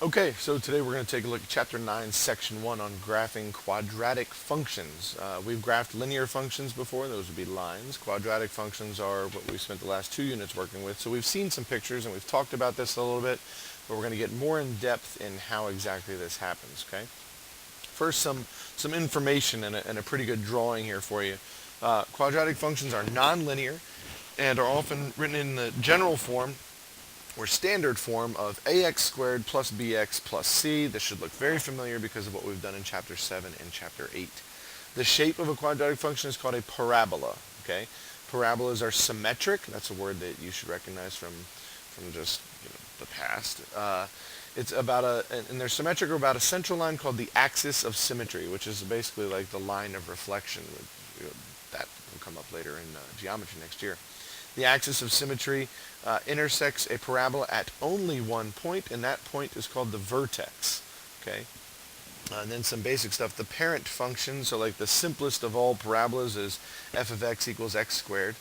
Okay, so today we're going to take a look at Chapter 9, Section 1 on graphing quadratic functions. We've graphed linear functions before, those would be lines. Quadratic functions are what we spent the last 2 units working with. So we've seen some pictures and we've talked about this a little bit, but we're going to get more in depth in how exactly this happens, okay? First, some information and a pretty good drawing here for you. Quadratic functions are nonlinear and are often written in the general form or standard form of ax squared plus bx plus c. This should look very familiar because of what we've done in Chapter 7 and Chapter 8. The shape of a quadratic function is called a parabola. Okay, parabolas are symmetric. That's a word that you should recognize from just the past. It's about and they're symmetric about a central line called the axis of symmetry, which is basically like the line of reflection. That will come up later in geometry next year. The axis of symmetry intersects a parabola at only one point, and that point is called the vertex. Okay. And then some basic stuff. The parent function, so like the simplest of all parabolas, is f of x equals x squared.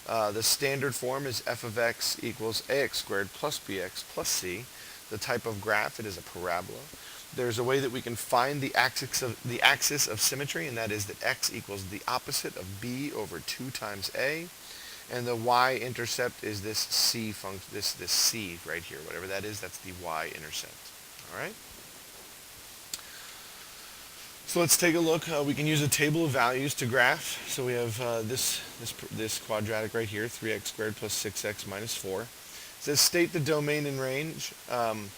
The standard form is f of x equals ax squared plus bx plus c. The type of graph, it is a parabola. There's a way that we can find the axis of symmetry, and that is that x equals the opposite of b over 2 times a. And the y-intercept is this c function, this c right here, whatever that is, that's the y-intercept. All right. So let's take a look. We can use a table of values to graph. So we have this quadratic right here, 3x squared plus 6x minus 4. It says state the domain and range, and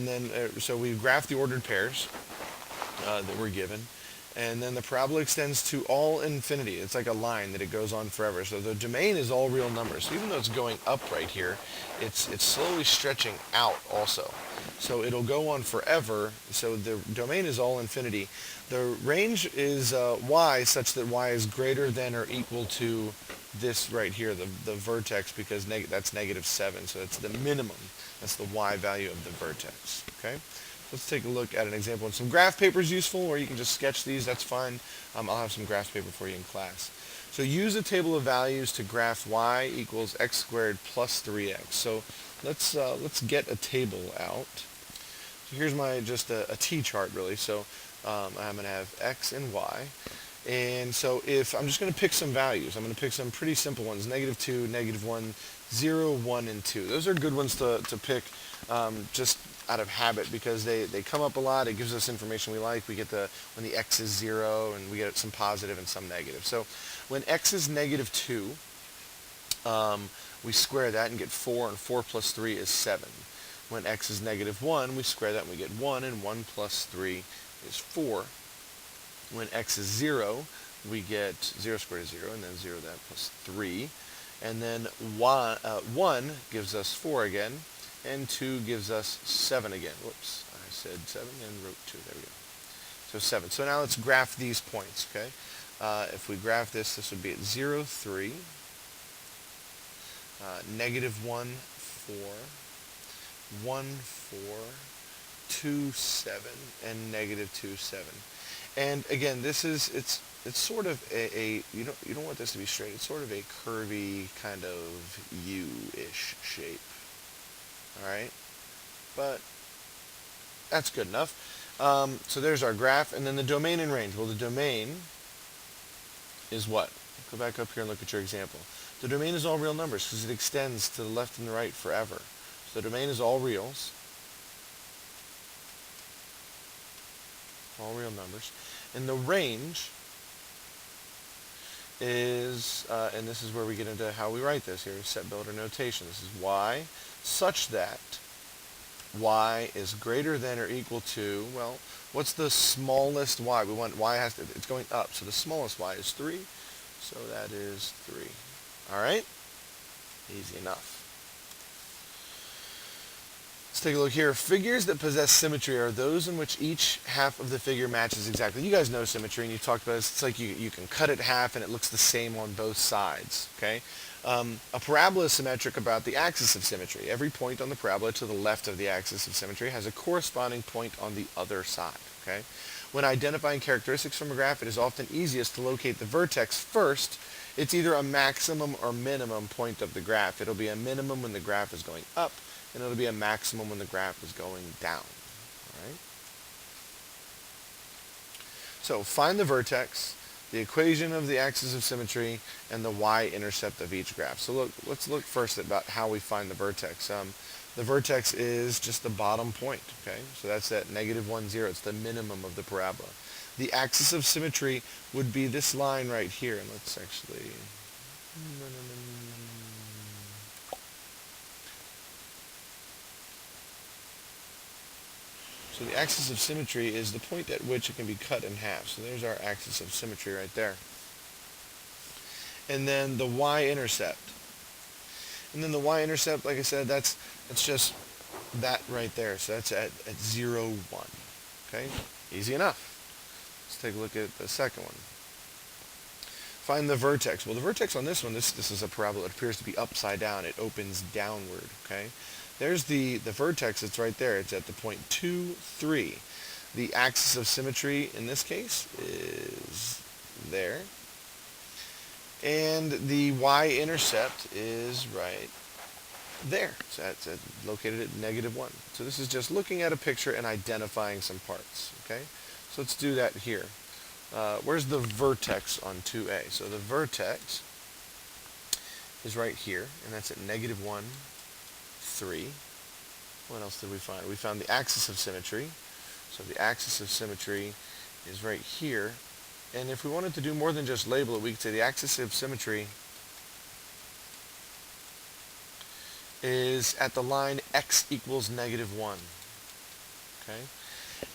then so we graph the ordered pairs that we're given. And then the parabola extends to all infinity. It's like a line that it goes on forever. So the domain is all real numbers. So even though it's going up right here, it's slowly stretching out also. So it'll go on forever. So the domain is all infinity. The range is y such that y is greater than or equal to this right here, the vertex, because that's -7. So that's the minimum. That's the y value of the vertex. Okay. Let's take a look at an example. And some graph paper is useful, or you can just sketch these, that's fine. I'll have some graph paper for you in class. So use a table of values to graph y equals x squared plus 3x. So let's get a table out. So here's my just a t-chart really. So I'm going to have x and y. And so if I'm just going to pick some values, I'm going to pick some pretty simple ones, -2, -1, 0, 1, and 2. Those are good ones to pick just out of habit because they come up a lot. It gives us information we like. We get when the x is 0, and we get some positive and some negative. So when x is -2, we square that and get 4, and 4 plus 3 is 7. When x is -1, we square that and we get 1, and 1 plus 3 is 4. When x is 0, we get 0 squared is 0, and then 0 that plus 3. And then 1 gives us 4 again, and 2 gives us 7 again. Whoops, I said 7 and wrote 2. There we go. So 7. So now let's graph these points, okay? If we graph this would be at 0, 3, -1, 4, 1, 4, 2, 7, and -2, 7. And again, it's sort of you don't want this to be straight. It's sort of a curvy kind of U-ish shape. All right, but that's good enough. So there's our graph, and then the domain and range. Well, the domain is what? Go back up here and look at your example. The domain is all real numbers because it extends to the left and the right forever. So the domain is all reals. All real numbers. And the range is, and this is where we get into how we write this here, set builder notation. This is y such that y is greater than or equal to, well, what's the smallest y? We want y it's going up, so the smallest y is 3, so that is 3. All right? Easy enough. Let's take a look here. Figures that possess symmetry are those in which each half of the figure matches exactly. You guys know symmetry, and you've talked about this. It's like you can cut it in half, and it looks the same on both sides. Okay? A parabola is symmetric about the axis of symmetry. Every point on the parabola to the left of the axis of symmetry has a corresponding point on the other side. Okay? When identifying characteristics from a graph, it is often easiest to locate the vertex first. It's either a maximum or minimum point of the graph. It'll be a minimum when the graph is going up, and it'll be a maximum when the graph is going down. Right? So find the vertex, the equation of the axis of symmetry, and the y-intercept of each graph. So let's look first about how we find the vertex. The vertex is just the bottom point, okay? So that's at negative 1, 0. It's the minimum of the parabola. The axis of symmetry would be this line right here. And let's actually... So the axis of symmetry is the point at which it can be cut in half. So there's our axis of symmetry right there. And then the y-intercept. And then the y-intercept, like I said, that's just that right there. So that's at 0, 1. Okay? Easy enough. Let's take a look at the second one. Find the vertex. Well, the vertex on this one, this is a parabola. It appears to be upside down. It opens downward. Okay? There's the vertex. It's right there. It's at the point 2, 3. The axis of symmetry in this case is there. And the y-intercept is right there. So that's located at negative 1. So this is just looking at a picture and identifying some parts. Okay? So let's do that here. Where's the vertex on 2a? So the vertex is right here, and that's at negative 1, 3. What else did we find? We found the axis of symmetry. So the axis of symmetry is right here. And if we wanted to do more than just label it, we could say the axis of symmetry is at the line x equals negative 1. Okay?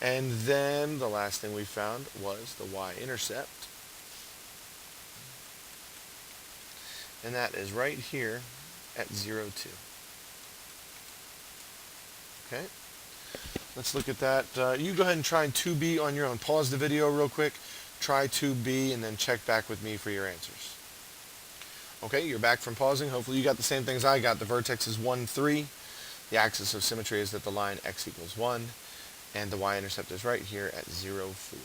And then the last thing we found was the y-intercept. And that is right here at 0, 2. Okay? Let's look at that. You go ahead and try 2b on your own. Pause the video real quick. Try 2b and then check back with me for your answers. Okay, you're back from pausing. Hopefully you got the same things I got. The vertex is 1, 3. The axis of symmetry is at the line x equals 1. And the y-intercept is right here at 0, 4.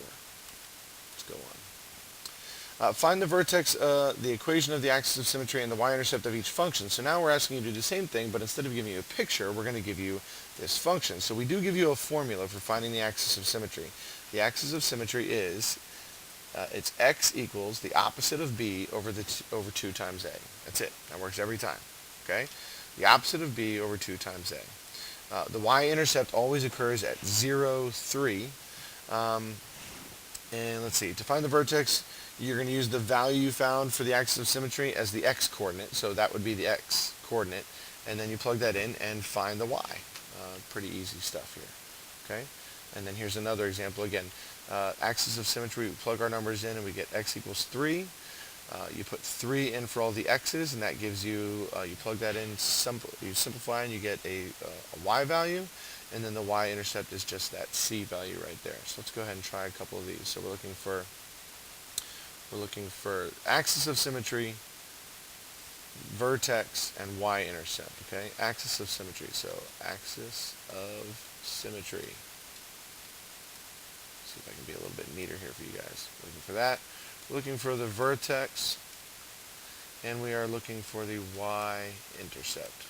Let's go on. Find the vertex, the equation of the axis of symmetry, and the y-intercept of each function. So now we're asking you to do the same thing, but instead of giving you a picture, we're going to give you this function. So we do give you a formula for finding the axis of symmetry. The axis of symmetry is, it's x equals the opposite of b over 2 times a. That's it. That works every time. Okay? The opposite of b over 2 times a. The y-intercept always occurs at 0, 3. And let's see, to find the vertex, you're going to use the value you found for the axis of symmetry as the x-coordinate. So that would be the x-coordinate. And then you plug that in and find the y. Pretty easy stuff here. Okay? And then here's another example again. Axis of symmetry, we plug our numbers in and we get x equals 3. You put 3 in for all the x's, and that gives you, you plug that in, you simplify, and you get a y value, and then the y-intercept is just that c value right there. So let's go ahead and try a couple of these. So we're looking for axis of symmetry, vertex, and y-intercept. Okay, axis of symmetry. So axis of symmetry. See if I can be a little bit neater here for you guys. Looking for that. We're looking for the vertex, and we are looking for the y-intercept.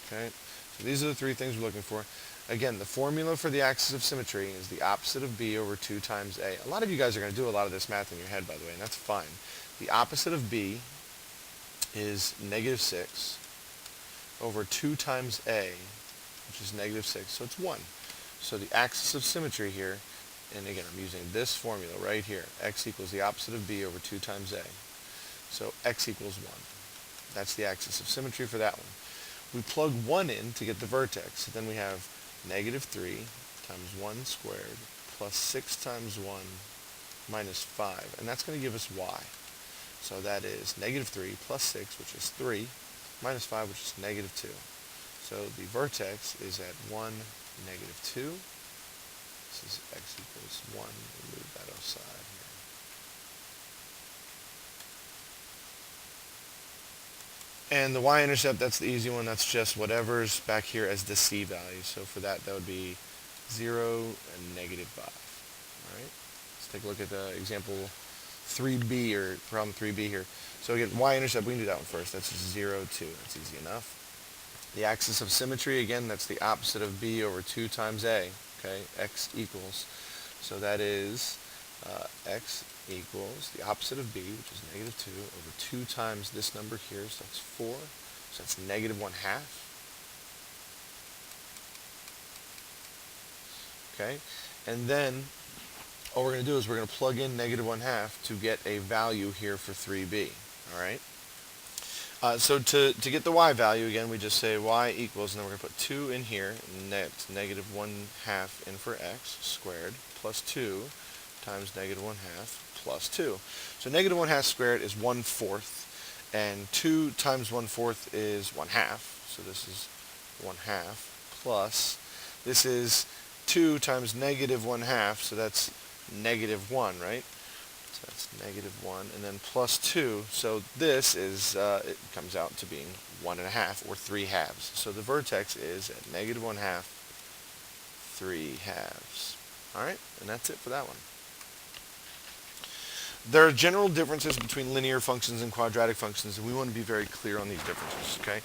Okay, so these are the three things we're looking for. Again, the formula for the axis of symmetry is the opposite of b over 2 times a. A lot of you guys are going to do a lot of this math in your head, by the way, and that's fine. The opposite of b is negative 6 over 2 times a, which is negative 6, so it's 1. So the axis of symmetry here, and again, I'm using this formula right here. X equals the opposite of b over 2 times a. So x equals 1. That's the axis of symmetry for that one. We plug 1 in to get the vertex. So then we have negative 3 times 1 squared plus 6 times 1 minus 5. And that's going to give us y. So that is negative 3 plus 6, which is 3, minus 5, which is negative 2. So the vertex is at 1, negative 2. This is x equals 1. We'll move that aside here. And the y-intercept, that's the easy one. That's just whatever's back here as the c value. So for that, that would be 0 and negative 5. All right. Let's take a look at the example 3b, or problem 3b here. So again, y-intercept, we can do that one first. That's 0, 2. That's easy enough. The axis of symmetry, again, that's the opposite of b over 2 times a. Okay, x equals. So that is x equals the opposite of b, which is negative 2, over 2 times this number here, so that's 4. So that's negative 1 half. Okay, and then all we're going to do is we're going to plug in negative 1 half to get a value here for 3b. All right. So to get the y value, again, we just say y equals, and then we're going to put 2 in here, and that's negative 1 half in for x squared, plus 2 times negative 1 half plus 2. So negative 1 half squared is 1/4, and 2 times 1/4 is 1 half. So this is 1 half plus, this is 2 times negative 1 half, so that's negative 1, right? So that's negative 1, and then plus 2. So this is, it comes out to being 1.5, or 3 halves. So the vertex is at negative 1 half, 3 halves. All right, and that's it for that one. There are general differences between linear functions and quadratic functions, and we want to be very clear on these differences, okay?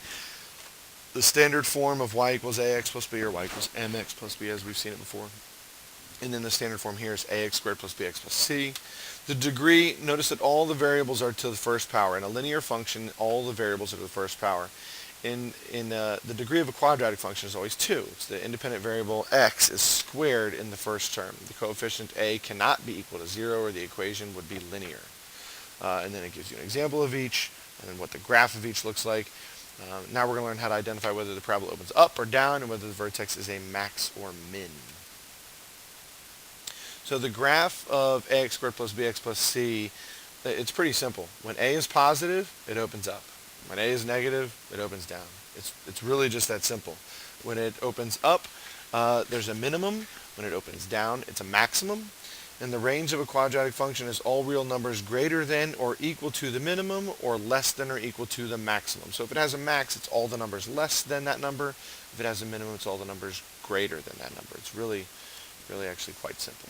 The standard form of y equals ax plus b, or y equals mx plus b, as we've seen it before. And then the standard form here is ax squared plus bx plus c. The degree, notice that all the variables are to the first power. In a linear function, all the variables are to the first power. The degree of a quadratic function is always 2. It's the independent variable x is squared in the first term. The coefficient a cannot be equal to 0, or the equation would be linear. And then it gives you an example of each, and then what the graph of each looks like. Now we're going to learn how to identify whether the parabola opens up or down, and whether the vertex is a max or min. So the graph of ax squared plus bx plus c, it's pretty simple. When a is positive, it opens up. When a is negative, it opens down. It's really just that simple. When it opens up, there's a minimum. When it opens down, it's a maximum. And the range of a quadratic function is all real numbers greater than or equal to the minimum, or less than or equal to the maximum. So if it has a max, it's all the numbers less than that number. If it has a minimum, it's all the numbers greater than that number. It's really actually quite simple.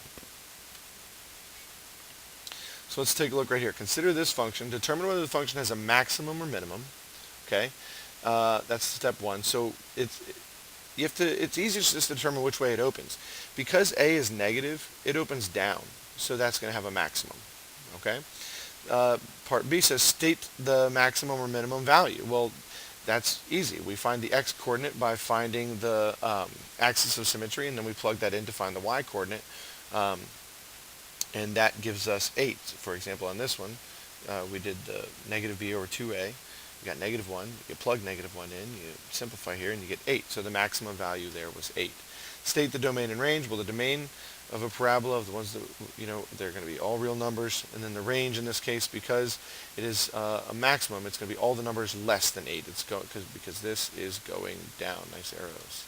So let's take a look right here. Consider this function. Determine whether the function has a maximum or minimum. Okay, that's step 1. So it's easiest just to determine which way it opens. Because a is negative, it opens down. So that's going to have a maximum. Okay. Part B says state the maximum or minimum value. Well, that's easy. We find the x-coordinate by finding the axis of symmetry, and then we plug that in to find the y-coordinate. And that gives us 8. For example, on this one, we did the negative b over 2a. You got negative 1. You plug negative 1 in. You simplify here, and you get 8. So the maximum value there was 8. State the domain and range. Well, the domain of a parabola, of the ones that, they're going to be all real numbers. And then the range in this case, because it is a maximum, it's going to be all the numbers less than 8. It's because this is going down. Nice arrows.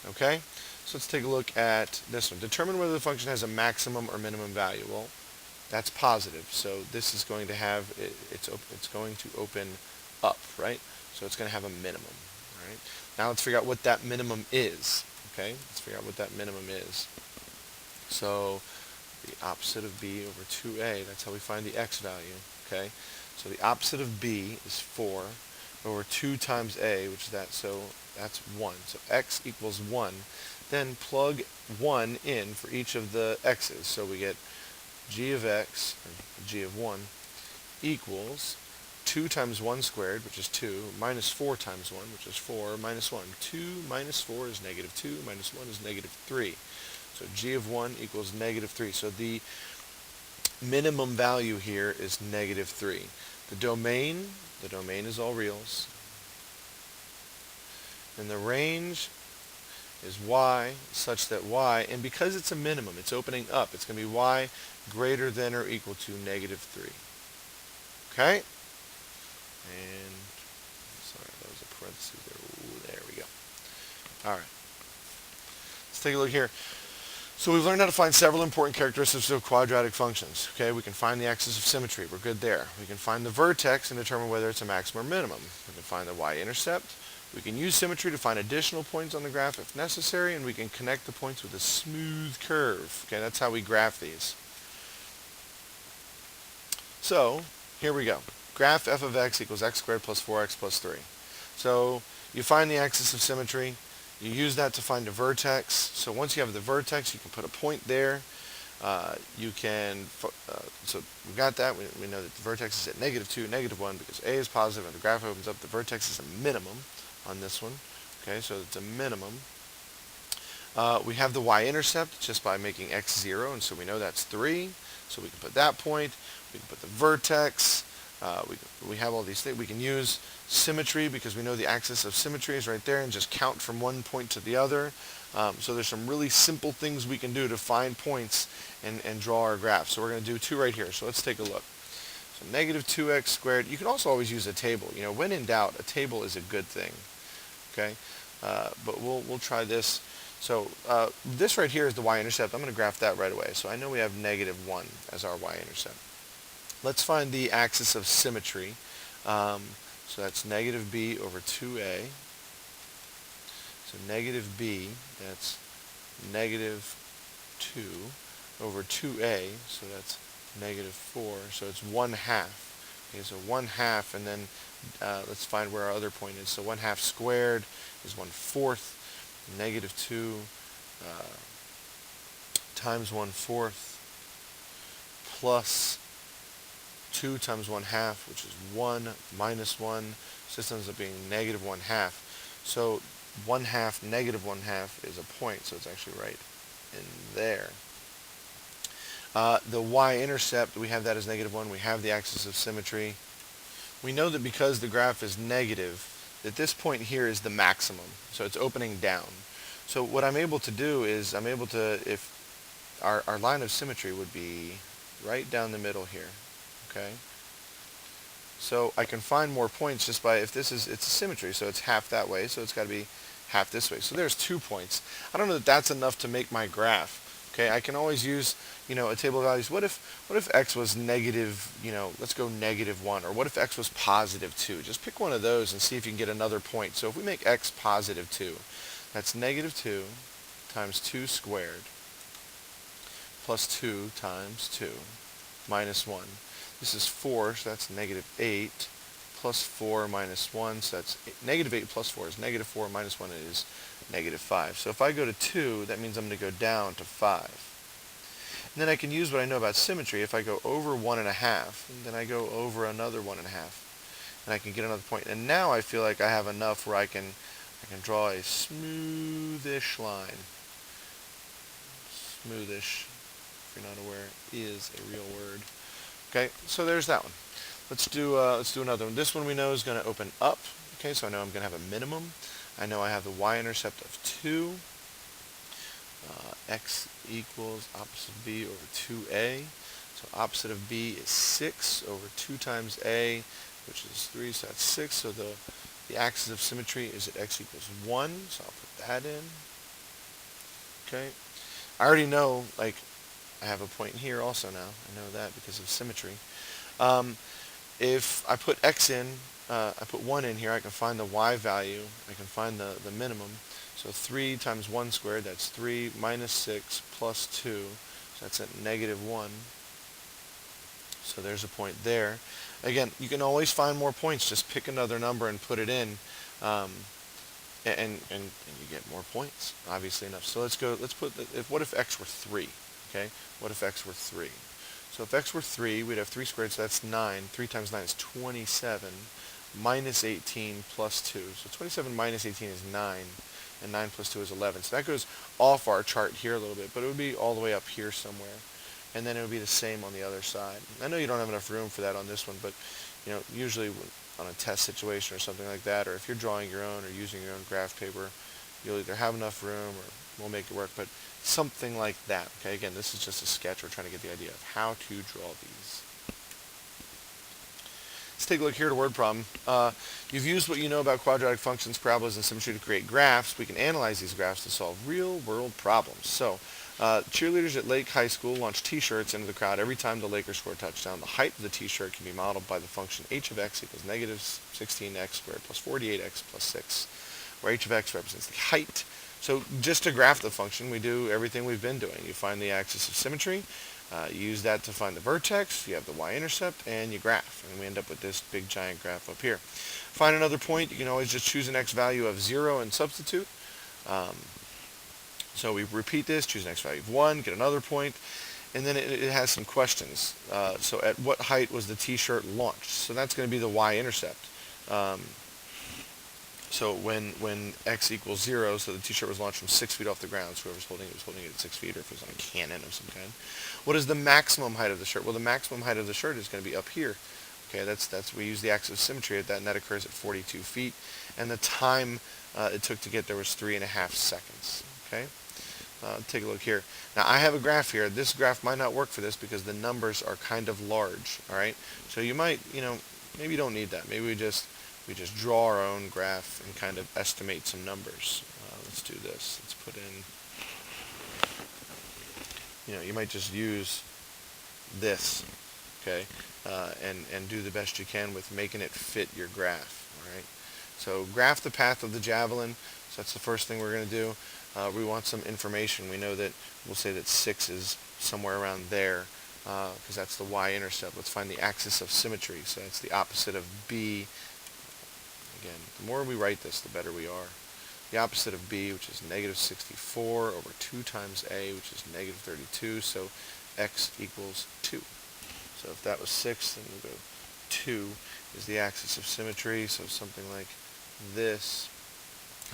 Okay? So let's take a look at this one. Determine whether the function has a maximum or minimum value. Well, that's positive. So this is going to have, it's going to open up, right? So it's going to have a minimum, right? Now let's figure out what that minimum is. Okay? Let's figure out what that minimum is. So the opposite of b over 2a, that's how we find the x value. Okay? So the opposite of b is 4 over 2 times a, which is that, so that's 1. So x equals 1. Then plug 1 in for each of the x's. So we get g of x, or g of 1, equals 2 times 1 squared, which is 2, minus 4 times 1, which is 4, minus 1. 2 minus 4 is negative 2, minus 1 is negative 3. So g of 1 equals negative 3. So the minimum value here is negative 3. The domain is all reals. And the range is y, such that y, and because it's a minimum, it's opening up, it's going to be y greater than or equal to negative 3. Okay? And, sorry, that was a parenthesis there. Ooh, there we go. All right. Let's take a look here. So we've learned how to find several important characteristics of quadratic functions. Okay, we can find the axis of symmetry. We're good there. We can find the vertex and determine whether it's a maximum or minimum. We can find the y-intercept. We can use symmetry to find additional points on the graph if necessary, and we can connect the points with a smooth curve. Okay, that's how we graph these. So, here we go. Graph f of x equals x squared plus 4x plus 3. So, You find the axis of symmetry. You use that to find a vertex. So once you have the vertex, you can put a point there. So we got that. We know that the vertex is at -2, -1 because A is positive and the graph opens up. The vertex is a minimum on this one. Okay, so it's a minimum. We have the y-intercept just by making x 0, and so we know that's 3. So we can put that point. We can put the vertex. We have all these things. We can use symmetry because we know the axis of symmetry is right there and just count from one point to the other. So there's some really simple things we can do to find points and draw our graph. So we're going to do 2 right here. So let's take a look. So -2x squared. You can also always use a table. You know, when in doubt, a table is a good thing. Okay, but we'll try this. So this right here is the y-intercept. I'm going to graph that right away. So I know we have -1 as our y-intercept. Let's find the axis of symmetry. So that's -b over 2a. So -b, that's -2 over 2a. So that's -4. So it's 1/2. Okay, so 1/2, and then let's find where our other point is. So 1/2 squared is 1/4. -2 times 1/4 plus 2 times 1/2, which is 1 minus 1. So this ends up being -1/2. So 1/2 -1/2 is a point, so it's actually right in there. The y-intercept, we have that as -1. We have the axis of symmetry. We know that because the graph is negative, that this point here is the maximum. So it's opening down. So what I'm able to do is if our line of symmetry would be right down the middle here. Okay. So I can find more points just by, it's a symmetry, so it's half that way, so it's got to be half this way. So there's 2 points. I don't know that that's enough to make my graph. Okay, I can always use, a table of values. What if x was negative, let's go -1, or what if x was +2? Just pick one of those and see if you can get another point. So if we make x +2, that's -2 times 2 squared plus 2 times 2 minus 1. This is 4, so that's -8 plus 4 minus 1, so that's -8 plus 4 is -4 minus 1 is -5. So if I go to 2, that means I'm going to go down to 5. And then I can use what I know about symmetry. If I go over 1.5, then I go over another 1.5, and I can get another point. And now I feel like I have enough where I can draw a smoothish line. Smoothish, if you're not aware, is a real word. Okay, so there's that one. Let's do another one. This one we know is going to open up. Okay, so I know I'm going to have a minimum. I know I have the y-intercept of 2. X equals opposite of b over 2a. So opposite of b is 6 over 2 times a, which is 3, so that's 6. So the axis of symmetry is at x equals 1, so I'll put that in. Okay. I already know, I have a point here also now. I know that because of symmetry. If I put x in, I put 1 in here, I can find the y value. I can find the minimum. So 3 times 1 squared, that's 3 minus 6 plus 2. So that's at -1. So there's a point there. Again, you can always find more points. Just pick another number and put it in. And you get more points, obviously enough. So what if x were 3? Okay, what if x were 3? So if x were 3, we'd have 3 squared, so that's 9. 3 times 9 is 27, minus 18 plus 2. So 27 minus 18 is 9, and 9 plus 2 is 11. So that goes off our chart here a little bit, but it would be all the way up here somewhere. And then it would be the same on the other side. I know you don't have enough room for that on this one, but usually on a test situation or something like that, or if you're drawing your own or using your own graph paper, you'll either have enough room or we'll make it work, but something like that. Okay, again, this is just a sketch. We're trying to get the idea of how to draw these. Let's take a look here at a word problem. You've used what you know about quadratic functions, parabolas, and symmetry to create graphs. We can analyze these graphs to solve real-world problems. So, cheerleaders at Lake High School launch T-shirts into the crowd every time the Lakers score a touchdown. The height of the T-shirt can be modeled by the function h of x equals -16x squared plus 48x plus 6, where h of x represents the height. So just to graph the function, we do everything we've been doing. You find the axis of symmetry. use that to find the vertex, you have the y-intercept, and you graph. And we end up with this big giant graph up here. Find another point, you can always just choose an x value of 0 and substitute. So we repeat this, choose an x value of 1, get another point, and then it has some questions. So at what height was the t-shirt launched? So that's going to be the y-intercept. So when x equals 0, so the t-shirt was launched from 6 feet off the ground, so whoever's holding it was holding it at 6 feet, or if it was on a cannon of some kind. What is the maximum height of the shirt? Well, the maximum height of the shirt is going to be up here. Okay, we use the axis of symmetry at that, and that occurs at 42 feet. And the time it took to get there was 3.5 seconds. Okay, take a look here. Now I have a graph here. This graph might not work for this because the numbers are kind of large. All right, so you might, maybe you don't need that. Maybe we just draw our own graph and kind of estimate some numbers. Let's do this. Let's put in, you might just use this, okay, and do the best you can with making it fit your graph. All right. So graph the path of the javelin. So that's the first thing we're going to do. We want some information. We know that we'll say that 6 is somewhere around there because that's the y-intercept. Let's find the axis of symmetry. So that's the opposite of b. Again, the more we write this, the better we are. The opposite of b, which is negative 64 over 2 times a, which is negative 32. So x equals 2. So if that was 6, then we'll go 2 is the axis of symmetry. So something like this.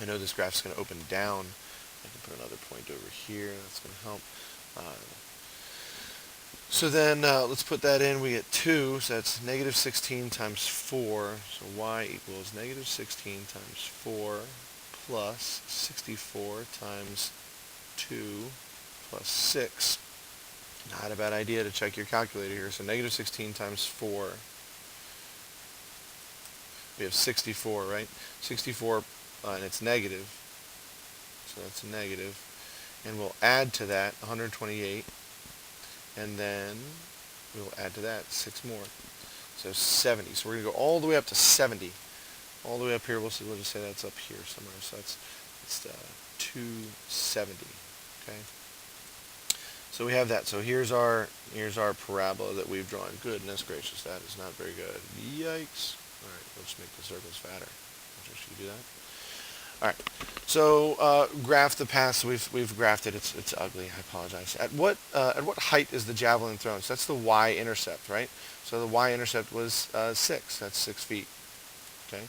I know this graph's going to open down. I can put another point over here. That's going to help. So then let's put that in. We get 2. So that's negative 16 times 4. So y equals negative 16 times 4 plus 64 times 2 plus 6. Not a bad idea to check your calculator here. So negative 16 times 4. We have 64, right? 64, and it's negative. So that's a negative. And we'll add to that 128. And then we'll add to that 6 more. So 70. So we're going to go all the way up to 70. All the way up here, we'll just say that's up here somewhere. So it's 270. Okay. So we have that. So here's our parabola that we've drawn. Goodness gracious, that is not very good. Yikes. All right, let's make the circles fatter. Should we do that? All right. So graph the path. So we've graphed it. It's ugly. I apologize. At what height is the javelin thrown? So that's the y-intercept, right? So the y-intercept was 6. That's 6 feet. Okay.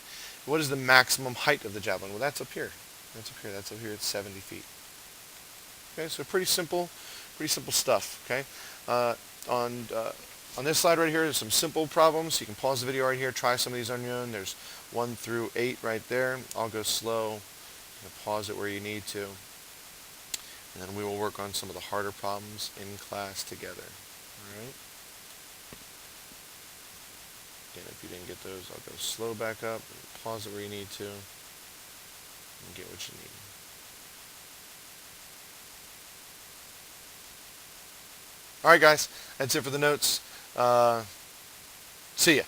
What is the maximum height of the javelin? Well, that's up here. That's up here. That's up here at 70 feet. Okay. So pretty simple stuff. Okay. On this slide right here, there's some simple problems. You can pause the video right here, try some of these on your own. There's 1 through 8 right there. I'll go slow. Pause it where you need to. And then we will work on some of the harder problems in class together. All right? Again, if you didn't get those, I'll go slow back up. Pause it where you need to. And get what you need. All right, guys. That's it for the notes. See ya.